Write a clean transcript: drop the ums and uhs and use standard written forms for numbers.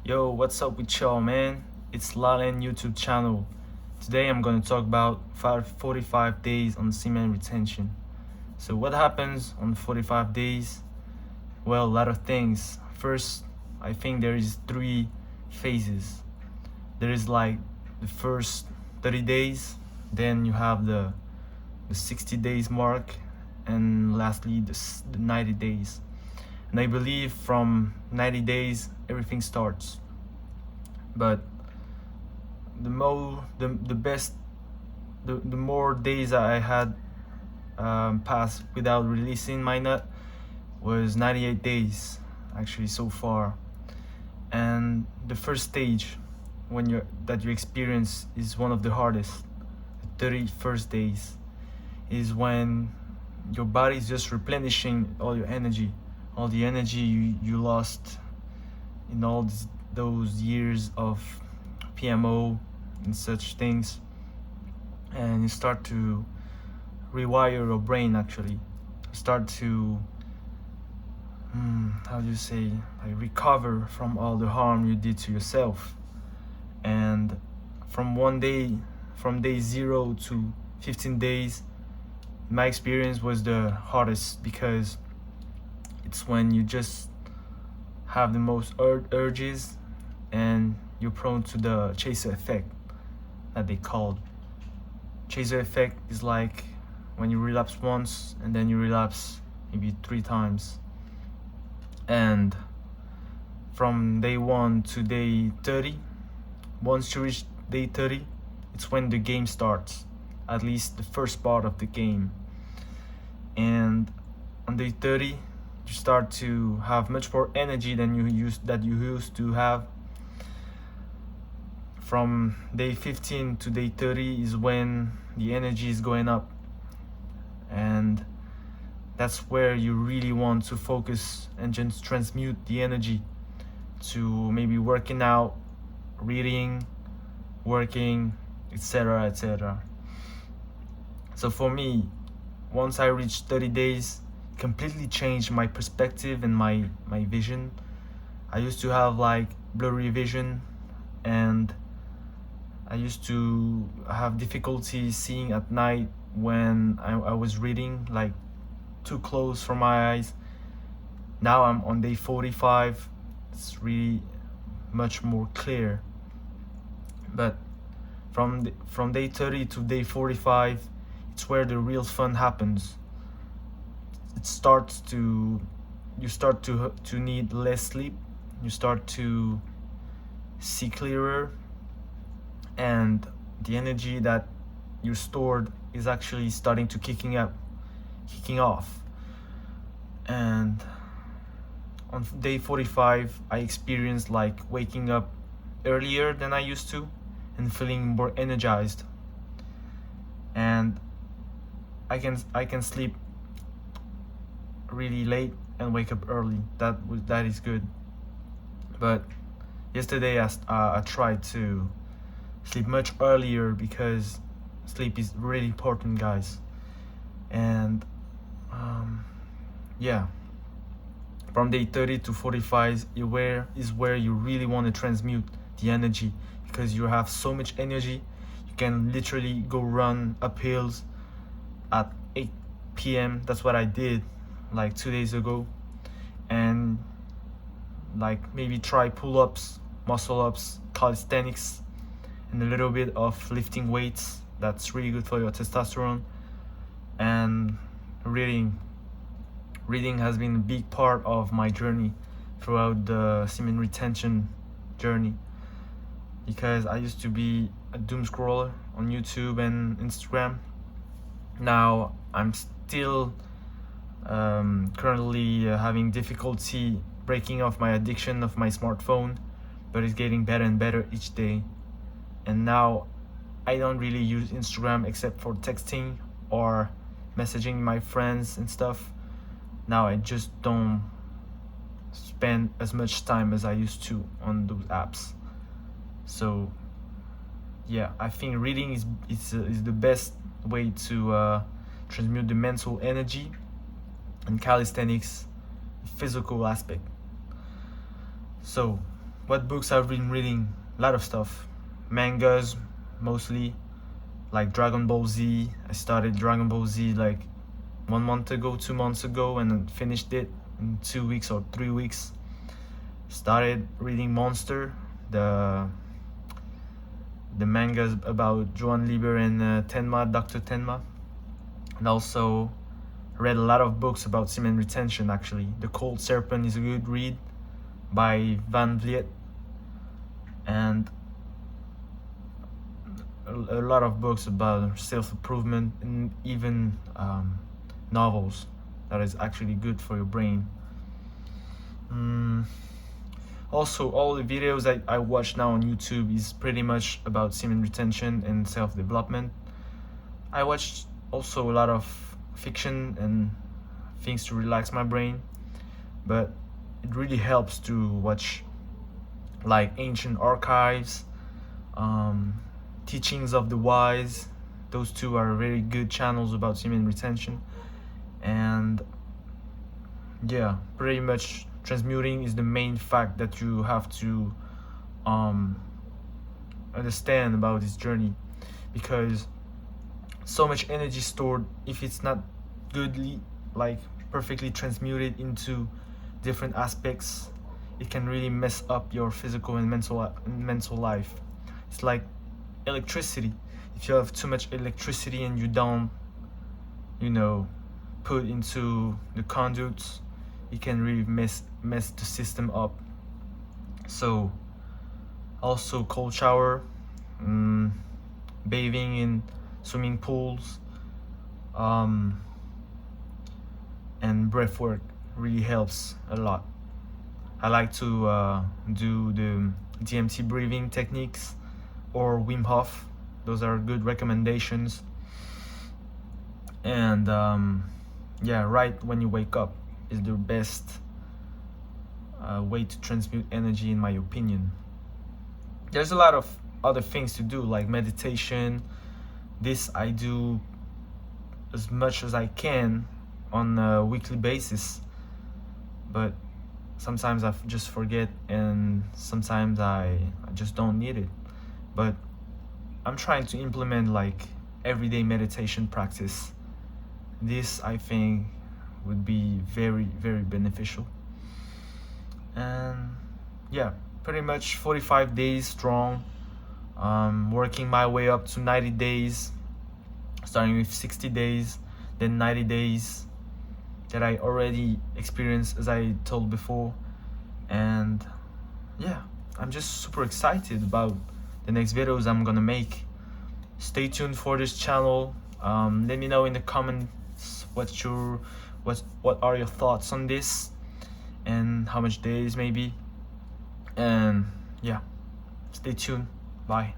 Yo, what's up with y'all, man? It's Lalen YouTube channel. Today I'm gonna talk about 45 days on semen retention. So what happens on 45 days? Well, a lot of things. First, I think there is 3 phases. There is like the first 30 days, then you have the 60 days mark, and lastly the 90 days. And I believe from 90 days everything starts. But the more days I had passed without releasing my nut was 98 days actually so far. And the first stage that you experience is one of the hardest. The 31st days is when your body is just replenishing all your energy, all the energy you lost in those years of PMO and such things, and you start to rewire your brain. Actually, start to how do you say, like, recover from all the harm you did to yourself. And from day 0 to 15 days, my experience was the hardest, because it's when you just have the most urges, and you're prone to the chaser effect that they called. Chaser effect is like when you relapse once and then you relapse maybe 3 times. And from day 1 to day 30, once you reach day 30, it's when the game starts, at least the first part of the game. And on day 30, you start to have much more energy than you used to have. From day 15 to day 30 is when the energy is going up, and that's where you really want to focus and just transmute the energy to maybe working out, reading, working, etc., etc. So for me, once I reached 30 days, it completely changed my perspective and my vision. I used to have like blurry vision, and I used to have difficulty seeing at night when I was reading, like too close for my eyes. Now I'm on day 45, it's really much more clear. But from day 30 to day 45, it's where the real fun happens. You start to need less sleep, you start to see clearer, and the energy that you stored is actually starting to kicking off. And on day 45, I experienced like waking up earlier than I used to and feeling more energized. And I can sleep really late and wake up early. That is good. But yesterday I tried to sleep much earlier, because sleep is really important, guys. And yeah, from day 30 to 45 is where you really want to transmute the energy, because you have so much energy. You can literally go run up hills at 8 p.m. That's what I did like 2 days ago. And like maybe try pull-ups, muscle ups, calisthenics, and a little bit of lifting weights. That's really good for your testosterone. And reading has been a big part of my journey throughout the semen retention journey, because I used to be a doom scroller on YouTube and Instagram. Now I'm still currently having difficulty breaking off my addiction of my smartphone, but it's getting better and better each day. And now I don't really use Instagram except for texting or messaging my friends and stuff. Now I just don't spend as much time as I used to on those apps. So yeah, I think reading is the best way to transmute the mental energy, and calisthenics, physical aspect. So What books I've been reading? A lot of stuff. Mangas, mostly, like Dragon Ball Z. I started Dragon Ball Z like 1 month ago, 2 months ago, and then finished it in 2 weeks or 3 weeks. Started reading Monster, the mangas about Joan Lieber and Tenma, Dr. Tenma. And also read a lot of books about semen retention, actually. The Cold Serpent is a good read by Van Vliet. And a lot of books about self-improvement, and even novels that is actually good for your brain. Also, all the videos I watch now on YouTube is pretty much about semen retention and self-development. I watch also a lot of fiction and things to relax my brain, but it really helps to watch like ancient archives, teachings of the wise. Those two are very good channels about semen retention. And yeah, pretty much transmuting is the main fact that you have to understand about this journey, because so much energy stored, if it's not goodly, like perfectly transmuted into different aspects, it can really mess up your physical and mental life. It's like electricity. If you have too much electricity and you don't, put into the conduits, it can really mess the system up. So also cold shower, bathing in swimming pools, and breath work really helps a lot. I like to do the DMT breathing techniques or Wim Hof. Those are good recommendations. And right when you wake up is the best way to transmute energy, in my opinion. There's a lot of other things to do, like meditation. This I do as much as I can on a weekly basis, but sometimes I just forget, and sometimes I just don't need it. But I'm trying to implement like everyday meditation practice. This, I think, would be very, very beneficial. And yeah, pretty much 45 days strong, working my way up to 90 days, starting with 60 days, then 90 days that I already experienced, as I told before. And yeah, I'm just super excited about the next videos I'm gonna make. Stay tuned for this channel. Let me know in the comments what are your thoughts on this, and how much days maybe. And yeah, stay tuned. Bye.